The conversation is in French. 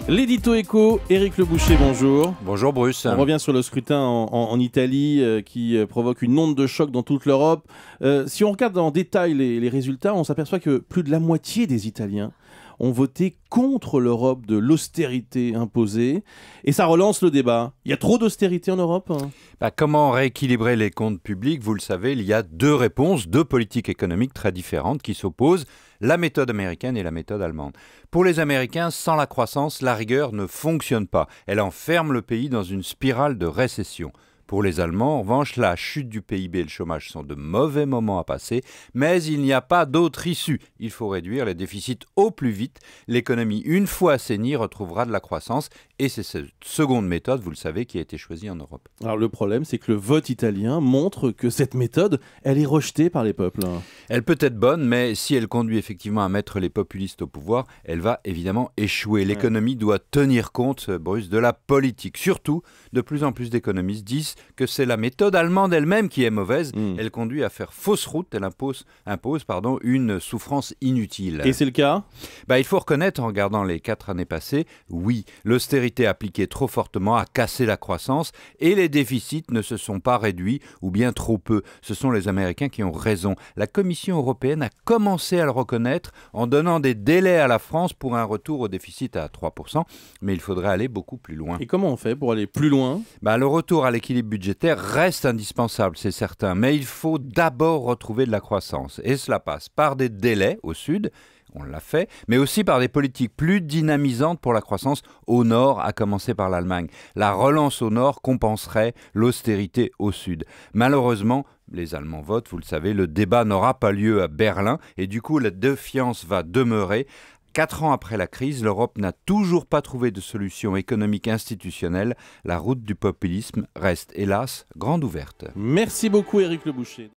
L'édito éco, Éric Le Boucher, bonjour. Bonjour Bruce. On revient sur le scrutin en Italie qui provoque une onde de choc dans toute l'Europe. Si on regarde en détail les résultats, on s'aperçoit que plus de la moitié des Italiens ont voté contre l'Europe de l'austérité imposée. Et ça relance le débat. Il y a trop d'austérité en Europe ? Comment rééquilibrer les comptes publics ? Vous le savez, il y a deux réponses, deux politiques économiques très différentes qui s'opposent, la méthode américaine et la méthode allemande. Pour les Américains, sans la croissance, la rigueur ne fonctionne pas. Elle enferme le pays dans une spirale de récession. Pour les Allemands, en revanche, la chute du PIB et le chômage sont de mauvais moments à passer, mais il n'y a pas d'autre issue. Il faut réduire les déficits au plus vite. L'économie, une fois assainie, retrouvera de la croissance. Et c'est cette seconde méthode, vous le savez, qui a été choisie en Europe. Alors le problème, c'est que le vote italien montre que cette méthode, elle est rejetée par les peuples. Elle peut être bonne, mais si elle conduit effectivement à mettre les populistes au pouvoir, elle va évidemment échouer. L'économie doit tenir compte, Bruce, de la politique. Surtout, de plus en plus d'économistes disent que c'est la méthode allemande elle-même qui est mauvaise. Elle conduit à faire fausse route, elle impose une souffrance inutile. Et c'est le cas ? Il faut reconnaître, en regardant les 4 années passées, oui, l'austérité appliquée trop fortement a cassé la croissance et les déficits ne se sont pas réduits, ou bien trop peu. Ce sont les Américains qui ont raison. La Commission européenne a commencé à le reconnaître en donnant des délais à la France pour un retour au déficit à 3%, mais il faudrait aller beaucoup plus loin. Et comment on fait pour aller plus loin ? Le retour à l'équilibre budgétaire reste indispensable, c'est certain, mais il faut d'abord retrouver de la croissance. Et cela passe par des délais au sud, on l'a fait, mais aussi par des politiques plus dynamisantes pour la croissance au nord, à commencer par l'Allemagne. La relance au nord compenserait l'austérité au sud. Malheureusement, les Allemands votent, vous le savez, le débat n'aura pas lieu à Berlin et du coup la défiance va demeurer. 4 ans après la crise, l'Europe n'a toujours pas trouvé de solution économique institutionnelle. La route du populisme reste, hélas, grande ouverte. Merci beaucoup Éric Le Boucher.